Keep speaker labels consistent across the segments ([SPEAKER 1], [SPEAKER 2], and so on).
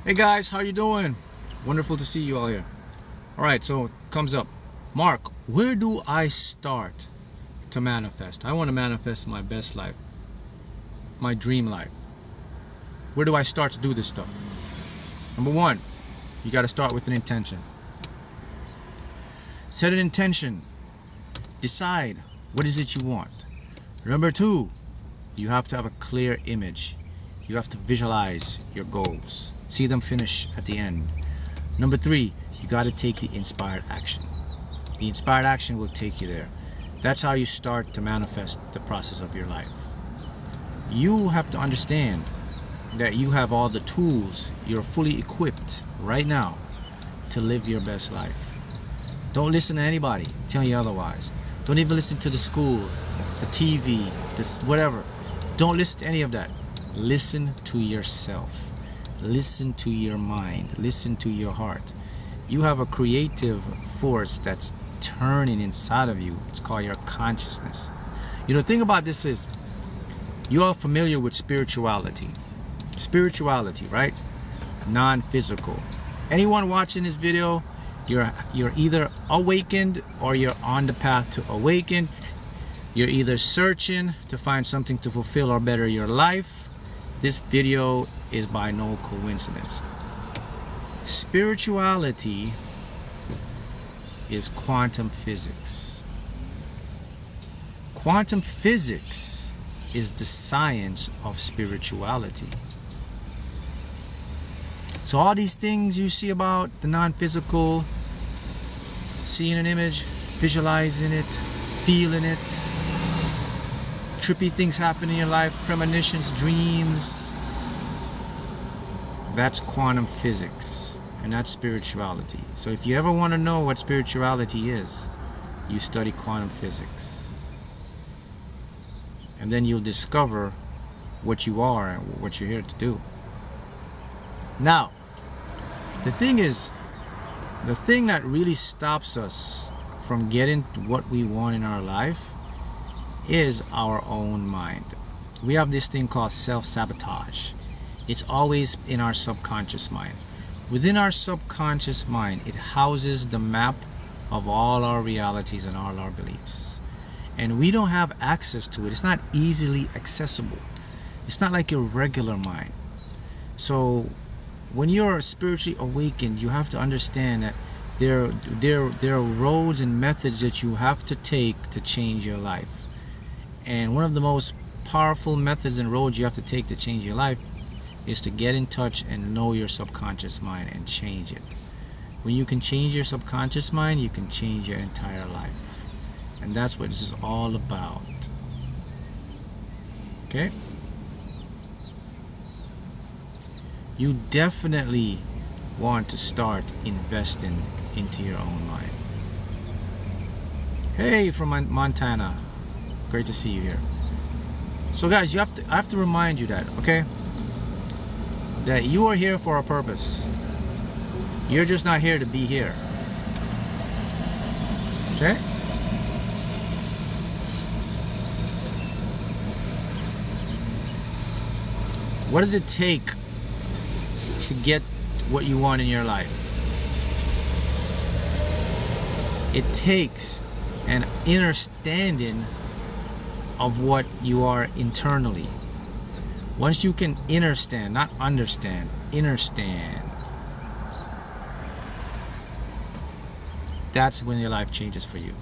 [SPEAKER 1] Hey guys, how you doing? Wonderful to see you all here. Alright, so it comes up. Mark, where do I start to manifest? I want to manifest my best life, my dream life. Where do I start to do this stuff? Number one, you got to start with an intention. Set an intention. Decide what is it you want. Number two, you have to have a clear image. You have to visualize your goals. See them finish at the end. Number three, you got to take the inspired action. The inspired action will take you there. That's how you start to manifest the process of your life. You have to understand that you have all the tools. You're fully equipped right now to live your best life. Don't listen to anybody telling you otherwise. Don't even listen to the school, the TV, this whatever. Don't listen to any of that. Listen to yourself. Listen to your mind. Listen to your heart. You have a creative force that's turning inside of you. It's called your consciousness. You know, the thing about this is, you're all familiar with spirituality. Spirituality, right? Non-physical. Anyone watching this video, you're either awakened or you're on the path to awaken. You're either searching to find something to fulfill or better your life. This video is by no coincidence. Spirituality is quantum physics. Quantum physics is the science of spirituality. So all these things you see about the non-physical, seeing an image, visualizing it, feeling it, trippy things happen in your life, premonitions, dreams, that's quantum physics, and that's spirituality. So if you ever want to know what spirituality is, you study quantum physics, and then you'll discover what you are and what you're here to do. Now, the thing is, the thing that really stops us from getting what we want in our life is our own mind. We have this thing called self-sabotage. It's always in our subconscious mind. Within our subconscious mind, it houses the map of all our realities and all our beliefs. And we don't have access to it. It's not easily accessible. It's not like your regular mind. So when you're spiritually awakened, you have to understand that there are roads and methods that you have to take to change your life. And one of the most powerful methods and roads you have to take to change your life is to get in touch and know your subconscious mind and change it. When you can change your subconscious mind, you can change your entire life. And that's what this is all about. Okay? You definitely want to start investing into your own mind. Hey, from Montana. Great to see you here. So guys, I have to remind you that, okay? That you are here for a purpose. You're just not here to be here. Okay? What does it take to get what you want in your life? It takes an understanding of what you are internally. Once you can understand, not understand, understand, that's when your life changes for you.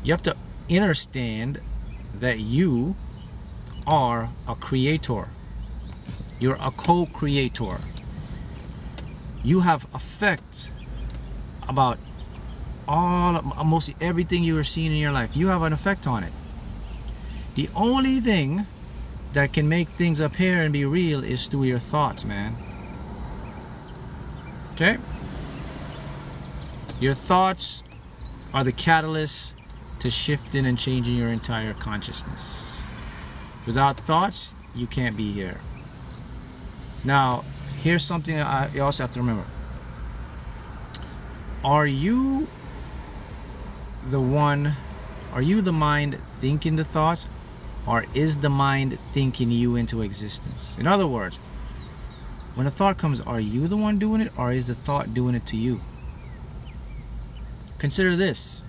[SPEAKER 1] You have to understand that you are a creator. You're a co-creator. You have effect about almost everything you are seeing in your life. You have an effect on it. The only thing that can make things appear and be real is through your thoughts, man. Okay? Your thoughts are the catalyst to shifting and changing your entire consciousness. Without thoughts, you can't be here. Now, here's something you also have to remember. Are you the mind thinking the thoughts, or is the mind thinking you into existence? In other words, When a thought comes, are you the one doing it, or is the thought doing it to you? Consider this.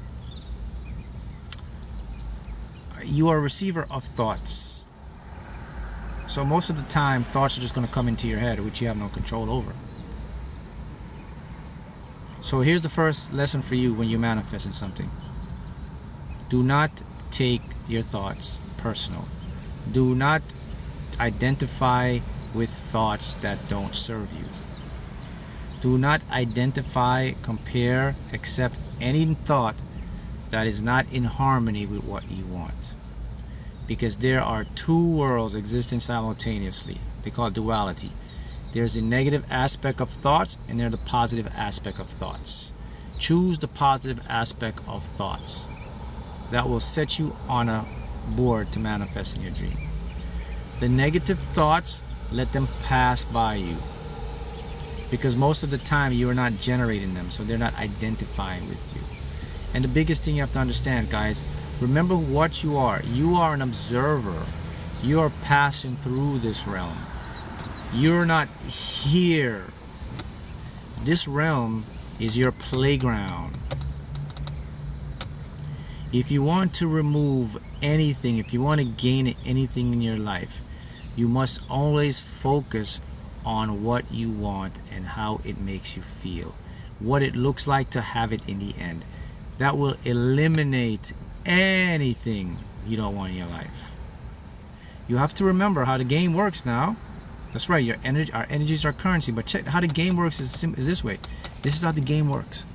[SPEAKER 1] You are a receiver of thoughts. So most of the time, thoughts are just going to come into your head, which you have no control over. So here's the first lesson for you when you're manifesting something. Do not take your thoughts personal. Do not identify with thoughts that don't serve you. Do not identify, compare, accept any thought that is not in harmony with what you want. Because there are two worlds existing simultaneously. They call it duality. There's the negative aspect of thoughts, and there's the positive aspect of thoughts. Choose the positive aspect of thoughts. That will set you on a board to manifest in your dream. The negative thoughts, let them pass by you. Because most of the time you are not generating them, so they're not identifying with you. And the biggest thing you have to understand, guys, remember what you are. You are an observer. You are passing through this realm. You're not here. This realm is your playground. If you want to remove anything, if you want to gain anything in your life, you must always focus on what you want and how it makes you feel. What it looks like to have it in the end. That will eliminate anything you don't want in your life. You have to remember how the game works now. That's right, your energy, our energies are currency. But check how the game works is this way. This is how the game works.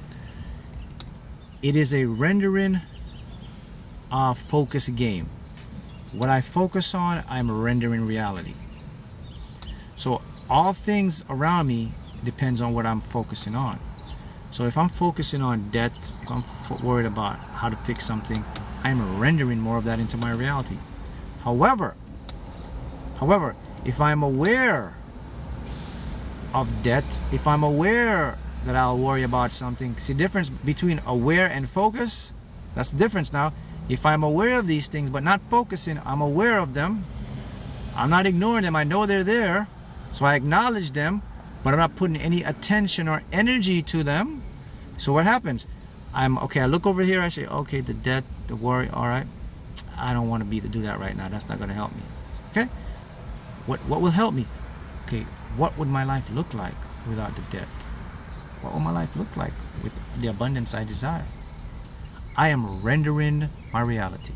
[SPEAKER 1] It is a rendering focus game. What I focus on, I'm rendering reality. So all things around me depends on what I'm focusing on. So if I'm focusing on debt, if I'm worried about how to fix something, I'm rendering more of that into my reality. However, if I'm aware of debt, if I'm aware that I'll worry about something, see the difference between aware and focus? That's the difference now. If I'm aware of these things but not focusing, I'm aware of them. I'm not ignoring them. I know they're there. So I acknowledge them, but I'm not putting any attention or energy to them. So what happens? I look over here, I say, okay, the debt, the worry, all right. I don't want to do that right now. That's not going to help me. Okay? What will help me? Okay, what would my life look like without the debt? What will my life look like with the abundance I desire? I am rendering my reality.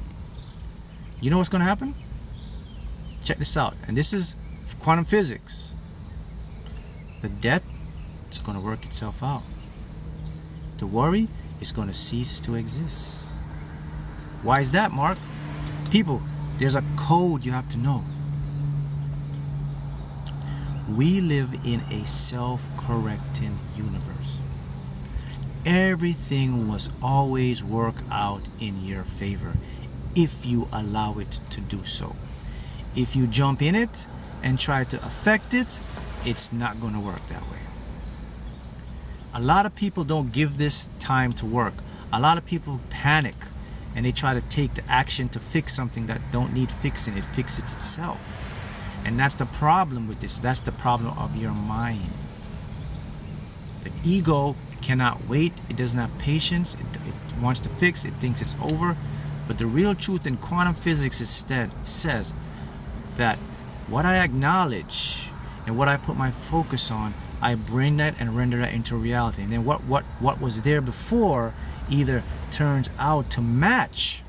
[SPEAKER 1] You know what's going to happen? Check this out. And this is quantum physics. The debt is going to work itself out. The worry is going to cease to exist. Why is that, Mark? People, there's a code you have to know. We live in a self-correcting universe. Everything must always work out in your favor if you allow it to do so. If you jump in it and try to affect it, it's not going to work that way. A lot of people don't give this time to work. A lot of people panic and they try to take the action to fix something that don't need fixing. It fixes itself. And that's the problem with this. That's the problem of your mind. The ego cannot wait. It doesn't have patience. It wants to fix. It thinks it's over. But the real truth in quantum physics instead says that what I acknowledge and what I put my focus on, I bring that and render that into reality. And then what was there before either turns out to match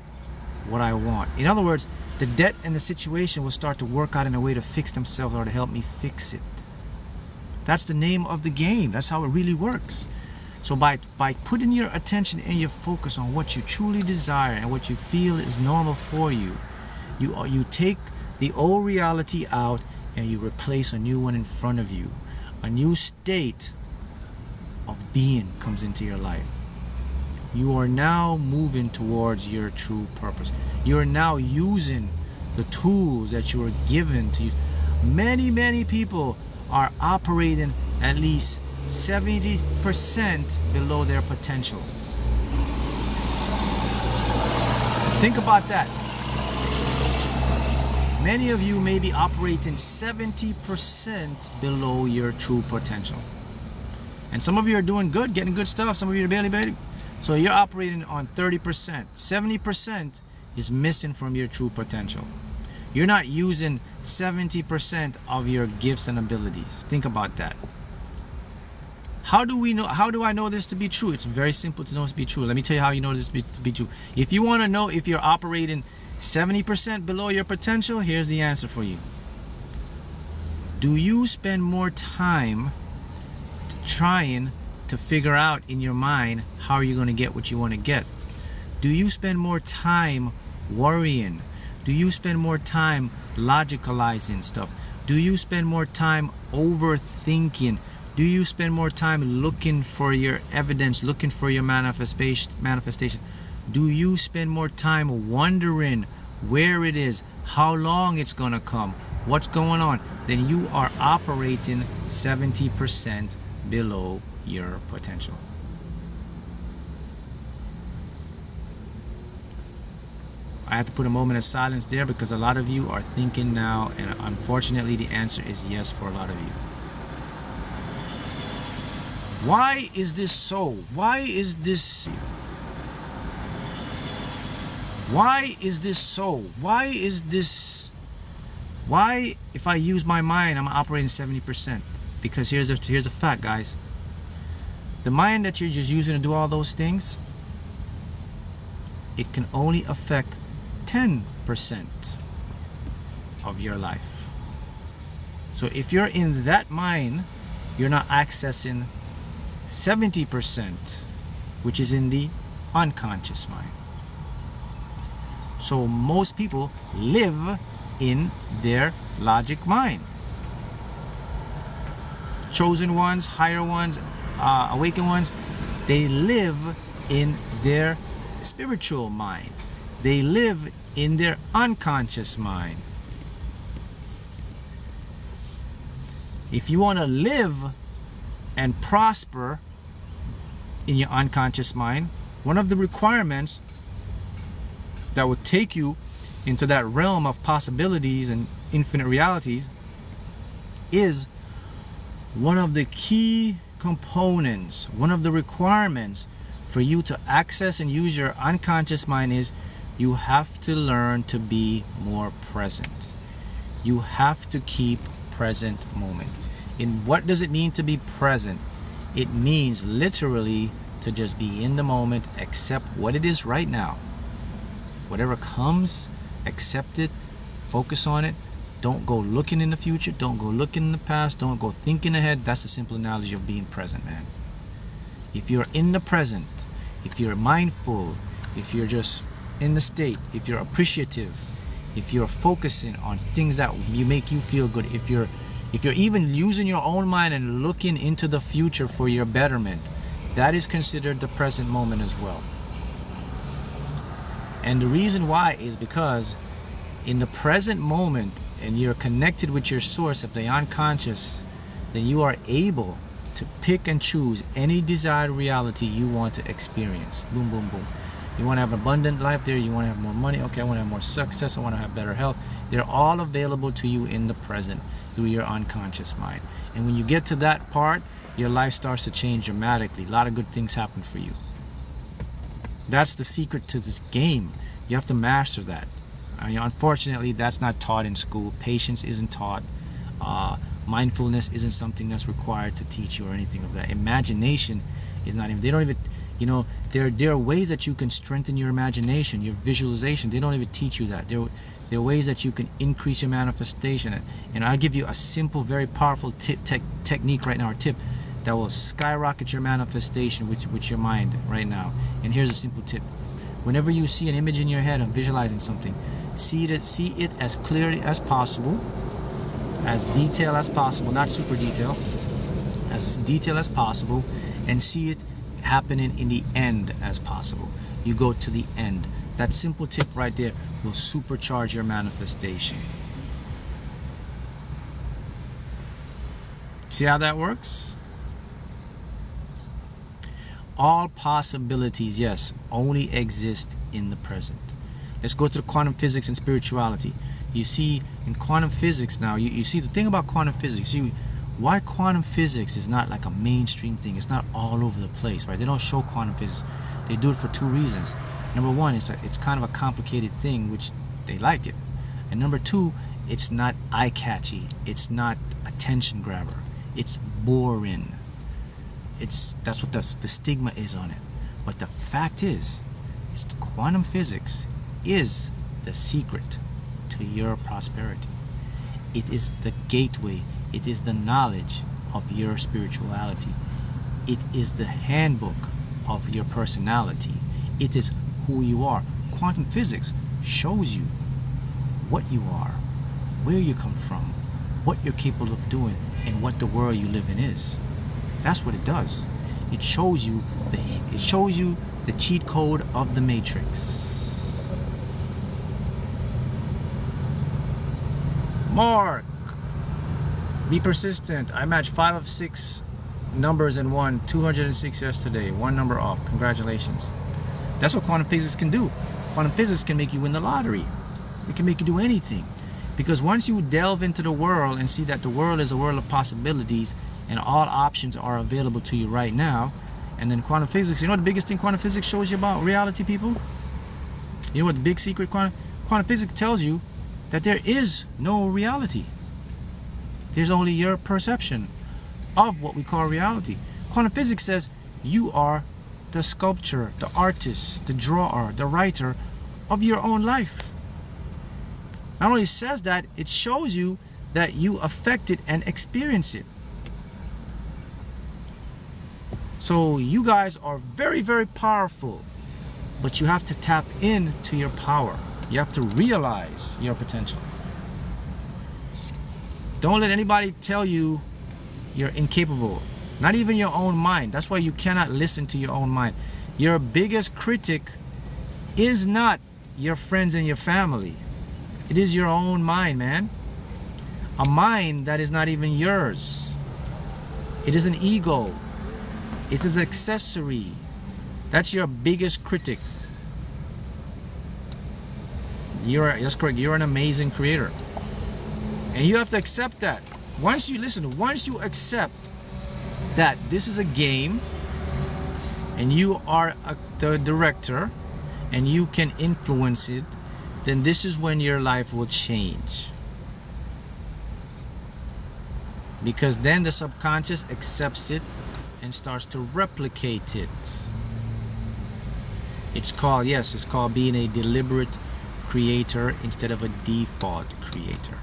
[SPEAKER 1] what I want. In other words, the debt and the situation will start to work out in a way to fix themselves or to help me fix it. That's the name of the game. That's how it really works. So by putting your attention and your focus on what you truly desire and what you feel is normal for you, you take the old reality out and you replace a new one in front of you. A new state of being comes into your life. You are now moving towards your true purpose. You are now using the tools that you were given to use. Many people are operating at least 70% below their potential. Think about that. Many of you may be operating 70% below your true potential. And some of you are doing good, getting good stuff. Some of you are barely. So you're operating on 30%. 70% is missing from your true potential. You're not using 70% of your gifts and abilities. Think about that. How do I know this to be true? It's very simple to know this to be true. Let me tell you how you know this to be true. If you want to know if you're operating 70% below your potential, here's the answer for you. Do you spend more time trying to figure out in your mind how you're going to get what you want to get? Do you spend more time worrying? Do you spend more time logicalizing stuff? Do you spend more time overthinking? Do you spend more time looking for your evidence, looking for your manifestation? Do you spend more time wondering where it is, how long it's going to come, what's going on? Then you are operating 70% below your potential. I have to put a moment of silence there because a lot of you are thinking now, and unfortunately the answer is yes for a lot of you. Why is this so? Why is this so? Why, if I use my mind, I'm operating 70%? Because here's a fact, guys. The mind that you're just using to do all those things, it can only affect 10% of your life. So if you're in that mind, you're not accessing 70%, which is in the unconscious mind. So most people live in their logic mind. Chosen ones, higher ones, awakened ones, they live in their spiritual mind. They live in their unconscious mind. If you want to live and prosper in your unconscious mind, one of the requirements that would take you into that realm of possibilities and infinite realities is one of the key components, one of the requirements for you to access and use your unconscious mind is you have to learn to be more present. You have to keep present moment. And what does it mean to be present? It means literally to just be in the moment, accept what it is right now. Whatever comes, accept it, focus on it. Don't go looking in the future. Don't go looking in the past. Don't go thinking ahead. That's a simple analogy of being present, man. If you're in the present, if you're mindful, if you're just in the state, if you're appreciative, if you're focusing on things that make you feel good, if you're even using your own mind and looking into the future for your betterment, that is considered the present moment as well. And the reason why is because in the present moment, and you're connected with your source of the unconscious, then you are able to pick and choose any desired reality you want to experience. Boom, boom, boom. You want to have an abundant life there, you want to have more money, okay, I want to have more success, I want to have better health. They're all available to you in the present through your unconscious mind. And when you get to that part, your life starts to change dramatically. A lot of good things happen for you. That's the secret to this game. You have to master that. I mean, unfortunately, that's not taught in school. Patience isn't taught. Mindfulness isn't something that's required to teach you or anything of that. Imagination is not even, they don't even, there are ways that you can strengthen your imagination, your visualization. They don't even teach you that. There are ways that you can increase your manifestation. And I'll give you a simple, very powerful technique right now, or tip that will skyrocket your manifestation with your mind right now. And here's a simple tip. Whenever you see an image in your head of visualizing something, see it as clearly as possible, as detailed as possible, not super detail, as detailed as possible, and see it happening in the end as possible. You go to the end. That simple tip right there will supercharge your manifestation. See how that works? All possibilities, yes, only exist in the present. Let's go to the quantum physics and spirituality. You see in quantum physics now, you see the thing about quantum physics, why quantum physics is not like a mainstream thing. It's not all over the place, right? They don't show quantum physics. They do it for two reasons. Number one, it's kind of a complicated thing, which they like it. And number two, it's not eye-catchy. It's not attention grabber. It's boring. That's what the stigma is on it. But the fact is quantum physics is the secret to your prosperity. It is the gateway. It is the knowledge of your spirituality. It is the handbook of your personality. It is who you are. Quantum physics shows you what you are, where you come from, what you're capable of doing, and what the world you live in is. That's what it does. It shows you the cheat code of the matrix. Mark, be persistent. I matched 5 of 6 numbers and won 206 yesterday. 1 number off. Congratulations. That's what quantum physics can do. Quantum physics can make you win the lottery. It can make you do anything. Because once you delve into the world and see that the world is a world of possibilities and all options are available to you right now, and then quantum physics, you know what the biggest thing quantum physics shows you about reality, people? You know what the big secret quantum physics tells you? That there is no reality. There's only your perception of what we call reality. Quantum physics says you are the sculptor, the artist, the drawer, the writer of your own life. Not only says that, it shows you that you affect it and experience it. So you guys are very, very powerful, but you have to tap into your power. You have to realize your potential. Don't let anybody tell you you're incapable. Not even your own mind. That's why you cannot listen to your own mind. Your biggest critic is not your friends and your family. It is your own mind, man. A mind that is not even yours. It is an ego. It is an accessory. That's your biggest critic. That's correct. You're an amazing creator. And you have to accept that. Once you accept that this is a game and you are the director and you can influence it, then this is when your life will change. Because then the subconscious accepts it and starts to replicate it. It's called being a deliberate creator instead of a default creator.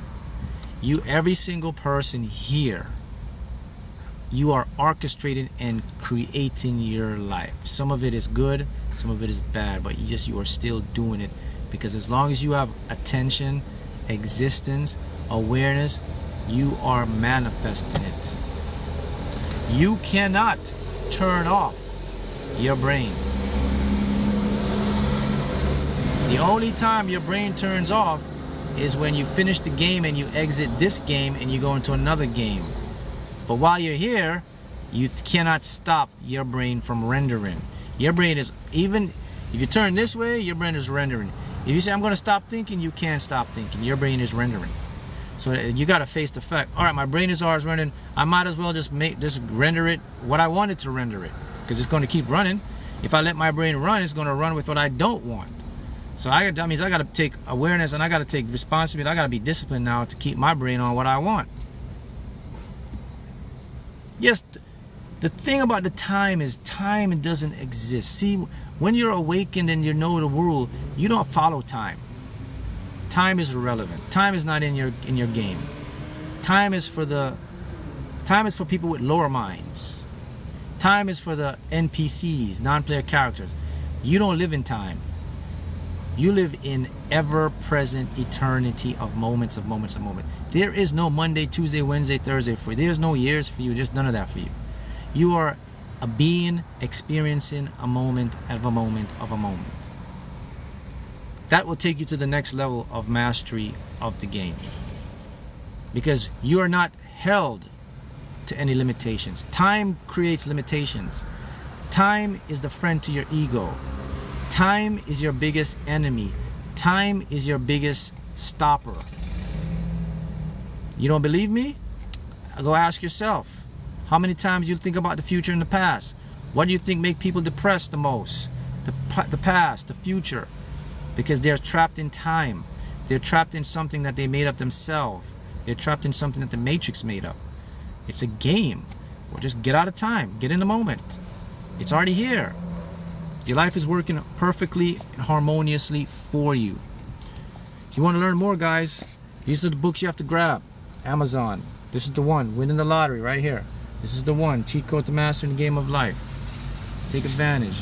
[SPEAKER 1] Every single person here, you are orchestrating and creating your life. Some of it is good, some of it is bad, but you are still doing it, because as long as you have attention, existence, awareness, you are manifesting it. You cannot turn off your brain. The only time your brain turns off is when you finish the game and you exit this game and you go into another game. But while you're here, you cannot stop your brain from rendering. Your brain is, even if you turn this way, your brain is rendering. If you say, I'm going to stop thinking, you can't stop thinking. Your brain is rendering. So you got to face the fact. All right, my brain is always rendering. I might as well just render it what I wanted to render it, because it's going to keep running. If I let my brain run, it's going to run with what I don't want. So that means I got to take awareness and I got to take responsibility. I got to be disciplined now to keep my brain on what I want. Yes, the thing about the time is time doesn't exist. See, when you're awakened and you know the rule, you don't follow time. Time is irrelevant. Time is not in your game. Time is for people with lower minds. Time is for the NPCs, non-player characters. You don't live in time. You live in ever-present eternity of moments. There is no Monday, Tuesday, Wednesday, Thursday for you. There's no years for you. There's none of that for you. You are a being experiencing a moment of a moment of a moment. That will take you to the next level of mastery of the game. Because you are not held to any limitations. Time creates limitations. Time is the friend to your ego. Time is your biggest enemy. Time is your biggest stopper. You don't believe me? Go ask yourself. How many times you think about the future and the past? What do you think make people depressed the most? The past, the future. Because they're trapped in time. They're trapped in something that they made up themselves. They're trapped in something that the Matrix made up. It's a game. Well, just get out of time. Get in the moment. It's already here. Your life is working perfectly and harmoniously for you. If you want to learn more, guys, these are the books you have to grab. Amazon. This is the one. Winning the lottery right here. This is the one. Cheat Code to Master in the Game of Life. Take advantage.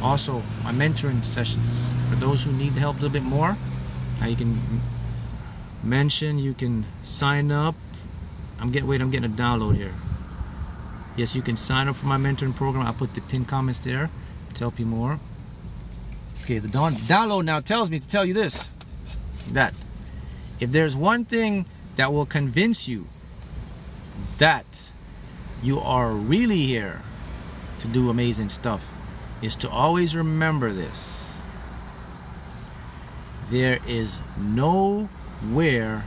[SPEAKER 1] Also, my mentoring sessions. For those who need help a little bit more, you can mention, you can sign up. I'm getting a download here. Yes, you can sign up for my mentoring program. I'll put the pinned comments there to help you more. Okay, the download now tells me to tell you this. That if there's one thing that will convince you that you are really here to do amazing stuff, is to always remember this. There is nowhere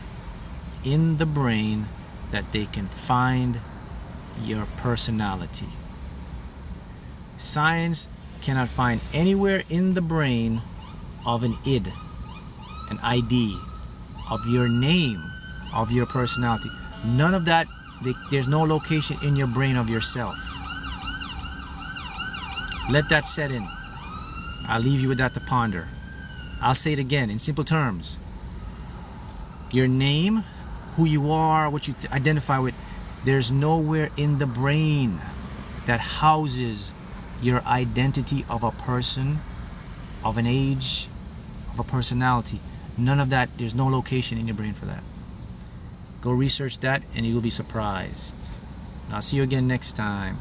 [SPEAKER 1] in the brain that they can find your personality. Science cannot find anywhere in the brain of an id, an ID, of your name, of your personality. None of that. There's no location in your brain of yourself. Let that set in. I'll leave you with that to ponder. I'll say it again in simple terms. Your name, who you are, what you identify with, there's nowhere in the brain that houses your identity of a person, of an age, of a personality. None of that. There's no location in your brain for that. Go research that and you'll be surprised. I'll see you again next time.